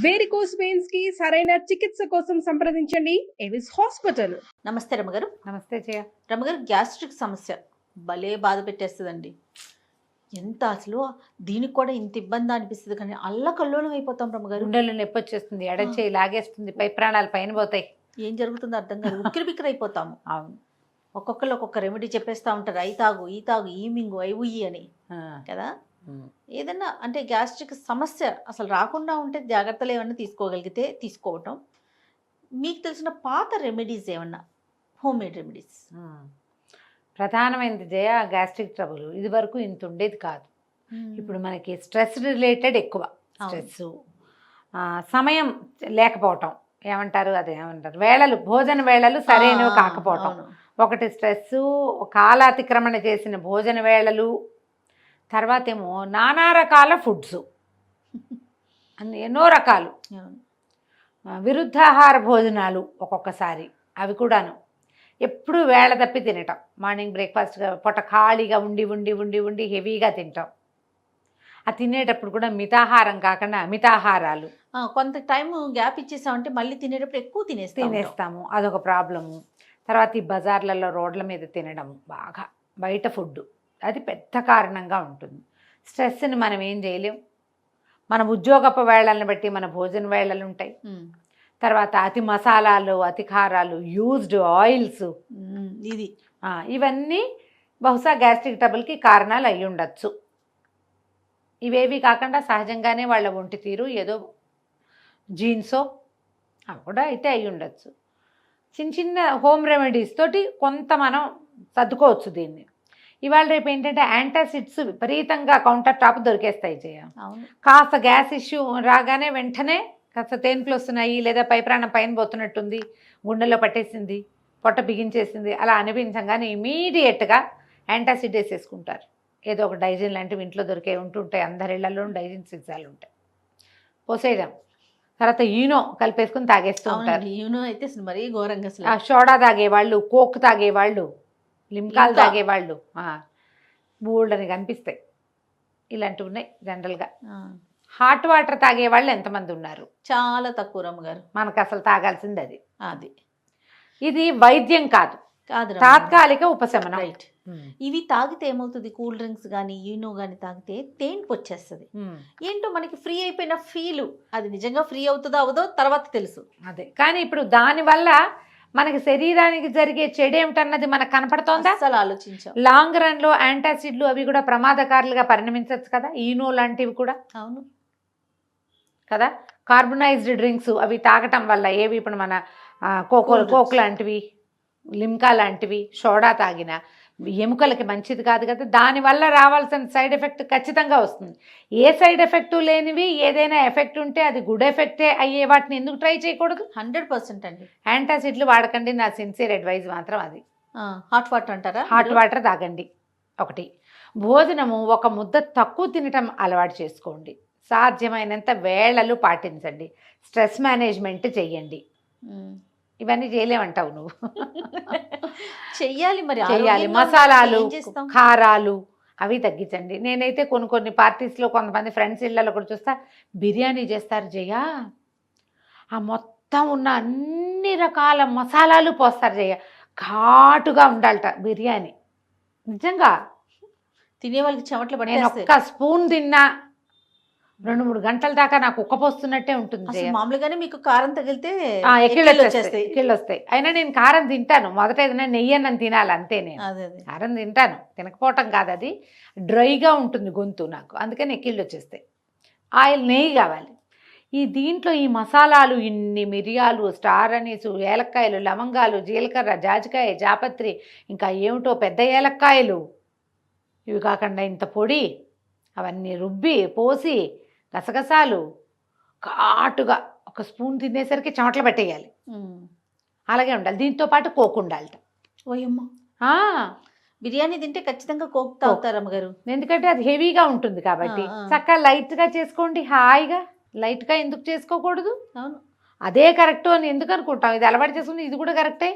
Varicose veins కి సరైన చికిత్స కోసం సంప్రదించండి ఎవిస్ హాస్పిటల్. నమస్తే రమ్మగారు. నమస్తే జయ. రమ్మగారు, గ్యాస్ట్రిక్ సమస్య భలే బాధ పెట్టేస్తుందండి. ఎంత అసలు దీనికి కూడా ఇంత ఇబ్బంది అనిపిస్తుంది, కానీ అల్లకల్లోలం అయిపోతాం రమ్మగారు. గుండెలు నొప్పి వచ్చేస్తుంది, ఎడచేయి లాగేస్తుంది, పై ప్రాణాలు పైన పోతాయి. ఏం జరుగుతుందో అర్థం కాదు, ఉక్కిరి బిక్కిరి అయిపోతాము. అవును, ఒక్కొక్కరు ఒక్కొక్క రెమెడీ చెప్పేస్తూ ఉంటారు. అయి తాగు, ఈ తాగు, ఈ మింగు, అయి ఉయ్యి అని కదా. ఏదన్నా అంటే గ్యాస్ట్రిక్ సమస్య అసలు రాకుండా ఉంటే జాగ్రత్తలు ఏమన్నా తీసుకోగలిగితే తీసుకోవటం. మీకు తెలిసిన పాత రెమెడీస్ ఏమన్నా, హోమ్ మేడ్ రెమెడీస్? ప్రధానమైనది జయ గ్యాస్ట్రిక్ ట్రబుల్. ఇది వరకు ఇంత ఉండేది కాదు. ఇప్పుడు మనకి స్ట్రెస్ రిలేటెడ్ ఎక్కువ. స్ట్రెస్, సమయం లేకపోవటం, ఏమంటారు అదేమంటారు, వేళలు, భోజన వేళలు సరైనవి కాకపోవటం ఒకటి స్ట్రెస్, కాలాతిక్రమణ చేసిన భోజన వేళలు, తర్వాత ఏమో నానా రకాల ఫుడ్స్, ఎన్నో రకాలు విరుద్ధాహార భోజనాలు ఒక్కొక్కసారి, అవి కూడాను ఎప్పుడు వేళ తప్పి తినటం. మార్నింగ్ బ్రేక్ఫాస్ట్ పొట్ట ఖాళీగా ఉండి ఉండి ఉండి ఉండి హెవీగా తింటాం. ఆ తినేటప్పుడు కూడా మితాహారం కాకుండా అమితాహారాలు. కొంత టైం గ్యాప్ ఇచ్చేసామంటే మళ్ళీ తినేటప్పుడు ఎక్కువ తినేస్తాము, అదొక ప్రాబ్లము. తర్వాత ఈ బజార్లలో రోడ్ల మీద తినడం, బాగా బయట ఫుడ్, అది పెద్ద కారణంగా ఉంటుంది. స్ట్రెస్ని మనం ఏం చేయలేం. మన ఉద్యోగపు వేళలను బట్టి మన భోజన వేళలు ఉంటాయి. తర్వాత అతి మసాలాలు, అతి కారాలు, యూజ్డ్ ఆయిల్స్, ఇవన్నీ బహుశా గ్యాస్ట్రిక్ ట్రబుల్కి కారణాలు అయి ఉండొచ్చు. ఇవేవి కాకుండా సహజంగానే వాళ్ళ ఒంటి తీరు ఏదో జీన్సో అవి కూడా అయితే అయి ఉండొచ్చు. చిన్న చిన్న హోమ్ రెమెడీస్ తోటి కొంత మనం సర్దుకోవచ్చు దీన్ని. ఇవాళ రేపు ఏంటంటే యాంటాసిడ్స్ విపరీతంగా కౌంటర్ టాప్ దొరికేస్తాయి జయ. కాస్త గ్యాస్ ఇష్యూ రాగానే వెంటనే కాస్త తేన్పులు వస్తున్నాయి, లేదా పై ప్రాణం పైన పోతున్నట్టుంది, గుండెలో పట్టేసింది, పొట్ట బిగించేసింది అలా అనిపించగానే ఇమీడియట్గా యాంటాసిడ్ వేసేసుకుంటారు. ఏదో ఒక డైజిన్ లాంటివి ఇంట్లో దొరికే ఉంటుంటాయి, అందరి ఇళ్లలో డైజిన్ సీసాలు ఉంటాయి, పోసేయడం. తర్వాత ఈనో కలిపేసుకుని తాగేస్తూ ఉంటారు. ఈనో అయితే మరీ ఘోరంగా, సోడా తాగేవాళ్ళు, కోక్ తాగేవాళ్ళు, లిమ్కాలు తాగేవాళ్ళు బోల్డని కనిపిస్తాయి. ఇలాంటివి ఉన్నాయి జనరల్గా. హాట్ వాటర్ తాగేవాళ్ళు ఎంతమంది ఉన్నారు? చాలా తక్కువ రమ్మగారు. మనకు అసలు తాగాల్సింది అది. ఇది వైద్యం కాదు, తాత్కాలిక ఉపశమనం. రైట్. ఇవి తాగితే ఏమవుతుంది, కూల్ డ్రింక్స్ కానీ ఈనో కానీ తాగితే తేన్పు వచ్చేస్తుంది. ఏంటో మనకి ఫ్రీ అయిపోయిన ఫీలు, అది నిజంగా ఫ్రీ అవుతుందో అవదో తర్వాత తెలుసు. అదే, కానీ ఇప్పుడు దానివల్ల మనకి శరీరానికి జరిగే చెడేమిటన్నది మనకు కనపడుతోందా? అసలు ఆలోచించాం. లాంగ్ రన్లో యాంటాసిడ్లు అవి కూడా ప్రమాదకారులుగా పరిణమించవచ్చు కదా, ఈనో లాంటివి కూడా. అవును కదా. కార్బనైజ్డ్ డ్రింక్స్ అవి తాగటం వల్ల ఏవి, ఇప్పుడు మన కోక్ లాంటివి, లిమ్కా లాంటివి, సోడా తాగిన ఎముకలకి మంచిది కాదు కదా. దానివల్ల రావాల్సిన సైడ్ ఎఫెక్ట్ ఖచ్చితంగా వస్తుంది. ఏ సైడ్ ఎఫెక్టు లేనివి ఏదైనా ఎఫెక్ట్ ఉంటే అది గుడ్ ఎఫెక్టే అయ్యే వాటిని ఎందుకు ట్రై చేయకూడదు? 100% అండి. యాంటాసిడ్లు వాడకండి, నా సిన్సియర్ అడ్వైజ్ మాత్రం అది. హాట్ వాటర్ అంటారా? హాట్ వాటర్ తాగండి. ఒకటి, భోజనము ఒక ముద్ద తక్కువ తినటం అలవాటు చేసుకోండి. సాధ్యమైనంత వేళలు పాటించండి. స్ట్రెస్ మేనేజ్మెంట్ చెయ్యండి. ఇవన్నీ చేయలేమంటావు నువ్వు. చెయ్యాలి, మరి చెయ్యాలి. మసాలాలు, కారాలు అవి తగ్గించండి. నేనైతే కొన్ని పార్టీస్లో కొంతమంది ఫ్రెండ్స్ ఇళ్ళలో కూడా చూస్తా, బిర్యానీ చేస్తారు జయ, ఆ మొత్తం ఉన్న అన్ని రకాల మసాలాలు పోస్తారు జయ, ఘాటుగా ఉండాలట బిర్యానీ. నిజంగా తినే వాళ్ళకి చెమటలు పడి, నేను ఒక్క స్పూన్ తిన్నా 2-3 గంటల దాకా నాకు ఉక్కపోస్తున్నట్టే ఉంటుంది. మామూలుగానే మీకు కారం తగిలితే ఎక్కిళ్ళు వస్తాయి. అయినా నేను కారం తింటాను. మొదట ఏదైనా నెయ్యి అన్నం తినాలి అంతే. నేను కారం తింటాను, తినకపోవటం కాదు, అది డ్రైగా ఉంటుంది గొంతు నాకు, అందుకని ఎక్కిళ్ళు వచ్చేస్తాయి. ఆయిల్, నెయ్యి కావాలి. దీంట్లో ఈ మసాలాలు, ఇన్ని మిరియాలు, స్టార్ అనీసు, ఏలక్కాయలు, లవంగాలు, జీలకర్ర, జాజికాయ, జాపత్రి, ఇంకా ఏమిటో పెద్ద ఏలక్కాయలు, ఇవి కాకుండా ఇంత పొడి, అవన్నీ రుబ్బి పోసి గసగసాలు ఘాటుగా ఒక స్పూన్ తినేసరికి చెమటలు పట్టేయాలి. అలాగే ఉండాలి. దీంతో పాటు కోక్ ఉండాలట. ఓయమ్మ, బిర్యానీ తింటే ఖచ్చితంగా కోక్ తాగుతారు అమ్మగారు, ఎందుకంటే అది హెవీగా ఉంటుంది కాబట్టి. చక్కగా లైట్గా చేసుకోండి, హాయిగా. లైట్గా ఎందుకు చేసుకోకూడదు? అవును, అదే కరెక్టు అని ఎందుకు అనుకుంటాం? ఇది అలవాటు చేసుకుని ఇది కూడా కరెక్టే.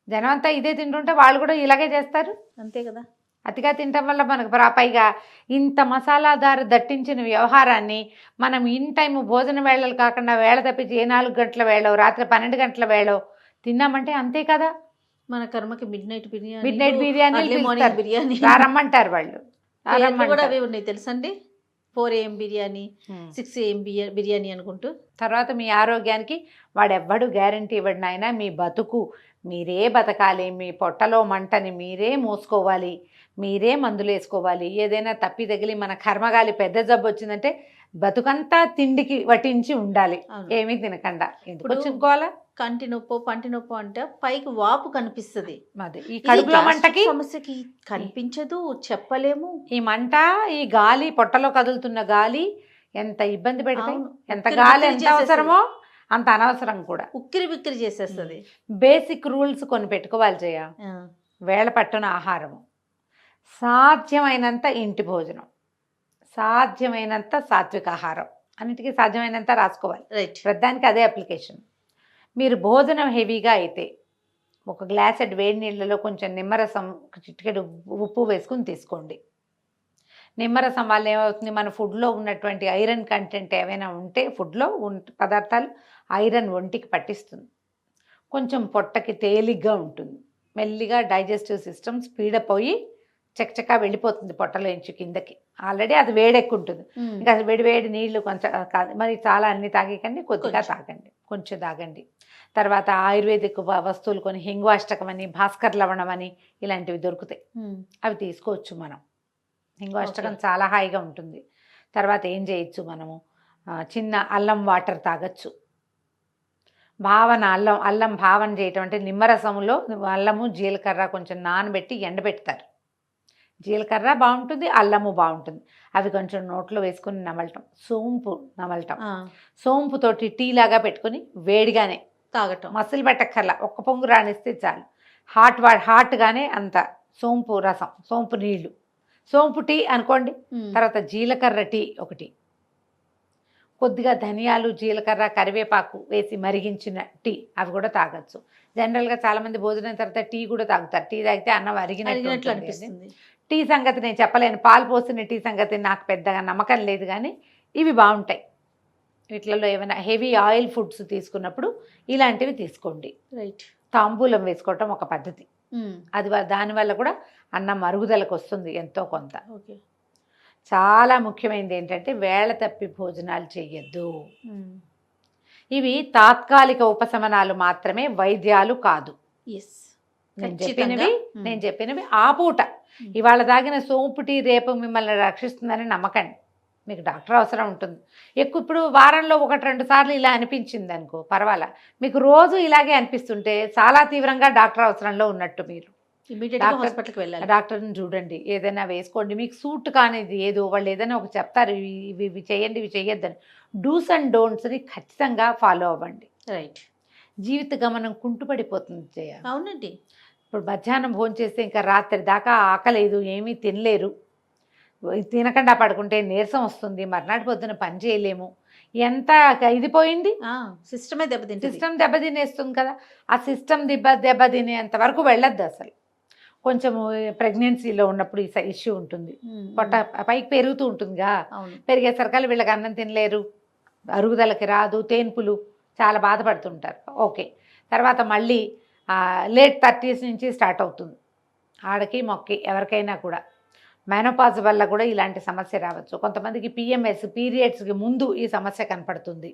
జనం అంతా ఇదే తింటుంటే వాళ్ళు కూడా ఇలాగే చేస్తారు, అంతే కదా. అతిగా తినటం వల్ల మనకు పైగా ఇంత మసాలాదారు దట్టించిన వ్యవహారాన్ని మనం ఇన్ టైం భోజన వేళలు కాకుండా వేళ తప్పించి 4 గంటల వేళ రాత్రి 12 గంటల వేళ తిన్నామంటే అంతే కదా. మన కర్మకి మిడ్ నైట్ బిర్యానీ బిర్యానీ రమ్మంటారు వాళ్ళు. కూడా అవి ఉన్నాయి తెలుసండి. 4 AM బిర్యానీ, 6 AM బిర్యానీ అనుకుంటూ. తర్వాత మీ ఆరోగ్యానికి వాడెవ్వడు గ్యారంటీ ఇవ్వడు నాయన. మీ బతుకు మీరే బతకాలి, మీ పొట్టలో మంటని మీరే మోసుకోవాలి, మీరే మందులు వేసుకోవాలి. ఏదైనా తప్పి తగిలి మన కర్మగాలి పెద్ద జబ్బు వచ్చిందంటే బతుకంతా తిండికి వటించి ఉండాలి, ఏమీ తినకుండా. ఎందుకు చుక్కోవాలా? కంటి నొప్పో పంటి నొప్పో అంటే పైకి వాపు కనిపిస్తుంది, ఈ కడుపులో మంటకి సమస్యకి కనిపించదు, చెప్పలేము. ఈ మంట, ఈ గాలి, పొట్టలో కదులుతున్న గాలి ఎంత ఇబ్బంది పెడతాయి. ఎంత గాలి ఎంత అవసరమో అంత అనవసరం కూడా. ఉక్కిరి బిక్కిరి చేసేస్తుంది. బేసిక్ రూల్స్ కొన్ని పెట్టుకోవాలి జయ. వేళ పట్టున ఆహారము, సాధ్యమైనంత ఇంటి భోజనం, సాధ్యమైనంత సాత్విక ఆహారం, అన్నిటికీ సాధ్యమైనంత రాసుకోవాలి. ప్రతిదానికి అదే అప్లికేషన్. మీరు భోజనం హెవీగా అయితే ఒక గ్లాసెడ్ వేడి నీళ్ళలో కొంచెం నిమ్మరసం, చిటికెడు ఉప్పు వేసుకుని తీసుకోండి. నిమ్మరసం వల్ల ఏమవుతుంది, మన ఫుడ్లో ఉన్నటువంటి ఐరన్ కంటెంట్ ఏమైనా ఉంటే ఫుడ్లో పదార్థాలు ఐరన్ ఒంటికి పట్టిస్తుంది. కొంచెం పొట్టకి తేలిగ్గా ఉంటుంది, మెల్లిగా డైజెస్టివ్ సిస్టమ్ స్పీడప్ అయ్యి చకచకా వెళ్ళిపోతుంది పొట్టలోంచి కిందకి. ఆల్రెడీ అది వేడెక్కుంటుంది. ఇంకా వేడి నీళ్లు కొంచెం మరి చాలా అన్ని తాగకండి, కొద్దిగా తాగండి, కొంచెం తాగండి. తర్వాత ఆయుర్వేదిక్ వస్తువులు కొన్ని హింగ్వాష్టకం అని, భాస్కర్ లవణం అని ఇలాంటివి దొరుకుతాయి, అవి తీసుకోవచ్చు మనం. హింగ్వాష్టకం చాలా హాయిగా ఉంటుంది. తర్వాత ఏం చేయొచ్చు మనము, చిన్న అల్లం వాటర్ తాగొచ్చు. అల్లం భావన చేయటం అంటే నిమ్మరసంలో అల్లము జీలకర్ర కొంచెం నానబెట్టి ఎండబెడతారు. జీలకర్ర బాగుంటుంది, అల్లము బాగుంటుంది. అవి కొంచెం నోట్లో వేసుకుని నమలటం, సోంపు నమలటం, సోంపుతోటి టీ లాగా పెట్టుకుని వేడిగానే తాగటం, మసిలి పెట్టక్కర్లా, ఒక్క పొంగు రానిస్తే చాలు. హాట్గానే అంత సోంపు రసం, సోంపు నీళ్లు, సోంపు టీ అనుకోండి. తర్వాత జీలకర్ర టీ ఒకటి, కొద్దిగా ధనియాలు, జీలకర్ర, కరివేపాకు వేసి మరిగించిన టీ, అవి కూడా తాగొచ్చు. జనరల్గా చాలామంది భోజనం తర్వాత టీ కూడా తాగుతారు. టీ తాగితే అన్నం అరిగినట్లు అనిపిస్తుంది. టీ సంగతి నేను చెప్పలేను, పాలు పోసిన టీ సంగతి నాకు పెద్దగా నమ్మకం లేదు, కానీ ఇవి బాగుంటాయి. వీటిలలో ఏమైనా హెవీ ఆయిల్ ఫుడ్స్ తీసుకున్నప్పుడు ఇలాంటివి తీసుకోండి. తాంబూలం వేసుకోవటం ఒక పద్ధతి, అది దానివల్ల కూడా అన్నం అరుగుదలకు వస్తుంది ఎంతో కొంత. చాలా ముఖ్యమైనది ఏంటంటే వేళ తప్పి భోజనాలు చేయొద్దు. ఇవి తాత్కాలిక ఉపశమనాలు మాత్రమే, వైద్యాలు కాదు. నేను చెప్పినవి ఆ పూట. ఇవాళ తాగిన సోంపు టీ రేపు మిమ్మల్ని రక్షిస్తుందని నమ్మకండి. మీకు డాక్టర్ అవసరం ఉంటుంది. ఇప్పుడు వారంలో 1-2 సార్లు ఇలా అనిపించింది అనుకో, పర్వాలా. మీకు రోజు ఇలాగే అనిపిస్తుంటే చాలా తీవ్రంగా డాక్టర్ అవసరంలో ఉన్నట్టు. మీరు హాస్పిటల్కి వెళ్ళాలి, డాక్టర్ని చూడండి, ఏదైనా వేసుకోండి. మీకు సూట్ కానిది ఏదో వాళ్ళు ఏదైనా ఒక చెప్తారు, ఇవి చేయండి, ఇవి చేయొద్దని. డూస్ అండ్ డోంట్స్ని ఖచ్చితంగా ఫాలో అవ్వండి. జీవిత గమనం కుంటుపడిపోతుంది జయ. అవునండి. ఇప్పుడు మధ్యాహ్నం భోజనం చేస్తే ఇంకా రాత్రి దాకా ఆకలేదు, ఏమీ తినలేరు, తినకుండా పడుకుంటే నీరసం వస్తుంది, మర్నాటి పొద్దున పని చేయలేము. ఎంత ఇదిపోయింది, సిస్టమే సిస్టమ్ దెబ్బతినేస్తుంది కదా. ఆ సిస్టమ్ దెబ్బతినేంత వరకు వెళ్ళొద్దు అసలు. కొంచెం ప్రెగ్నెన్సీలో ఉన్నప్పుడు ఈ ఇష్యూ ఉంటుంది, పొట్ట పైకి పెరుగుతూ ఉంటుందిగా, పెరిగేసరికల్లా వీళ్ళకి అన్నం తినలేరు, అరుగుదలకి రాదు, తేన్పులు, చాలా బాధపడుతుంటారు. ఓకే, తర్వాత మళ్ళీ లేట్ 30s నుంచి స్టార్ట్ అవుతుంది ఆడకి మొక్కి ఎవరికైనా కూడా. మెనోపాజ్ వల్ల కూడా ఇలాంటి సమస్య రావచ్చు. కొంతమందికి PMS పీరియడ్స్కి ముందు ఈ సమస్య కనపడుతుంది.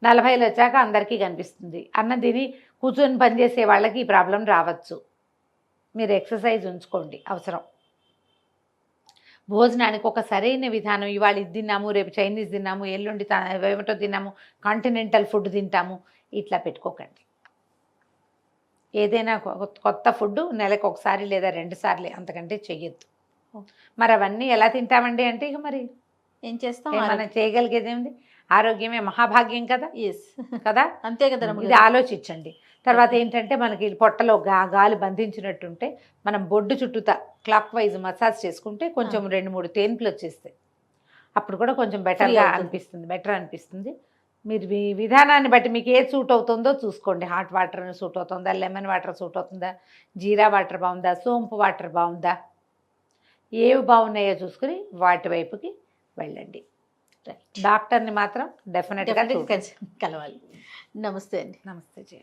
40 వచ్చాక అందరికీ కనిపిస్తుంది. అన్నం తిని కూర్చొని పనిచేసే వాళ్ళకి ఈ ప్రాబ్లం రావచ్చు. మీరు ఎక్సర్సైజ్ ఉంచుకోండి అవసరం. భోజనానికి ఒక సరైన విధానం, ఇవాళ ఇది తిన్నాము, రేపు చైనీస్ తిన్నాము, ఎల్లుండి ఏమిటో తిన్నాము, కాంటినెంటల్ ఫుడ్ తింటాము, ఇట్లా పెట్టుకోకండి. ఏదైనా కొత్త ఫుడ్ నెలకు 1 సారి లేదా 2 సార్లు, అంతకంటే చెయ్యొద్దు. మరి అవన్నీ ఎలా తింటామండి అంటే ఇక మరి ఏం చేస్తాం, మనం చేయగలిగేది ఏముంది? ఆరోగ్యమే మహాభాగ్యం కదా. కదా, అంతే కదా. ఇది ఆలోచించండి. తర్వాత ఏంటంటే మనకి పొట్టలో గాలి బంధించినట్టుంటే మనం బొడ్డు చుట్టూతా క్లాక్ వైజ్ మసాజ్ చేసుకుంటే కొంచెం 2-3 తేన్పులు వచ్చేస్తాయి. అప్పుడు కూడా కొంచెం బెటర్ అనిపిస్తుంది. మీరు విధానాన్ని బట్టి మీకు ఏది సూట్ అవుతుందో చూసుకోండి. హాట్ వాటర్ సూట్ అవుతుందా, లెమన్ వాటర్ సూట్ అవుతుందా, జీరా వాటర్ బాగుందా, సోంపు వాటర్ బాగుందా, ఏవి బాగున్నాయో చూసుకుని వాటి వైపుకి వెళ్ళండి. రైట్. డాక్టర్ని మాత్రం డెఫినెట్గా కలవాలి. నమస్తే అండి. నమస్తే జయ.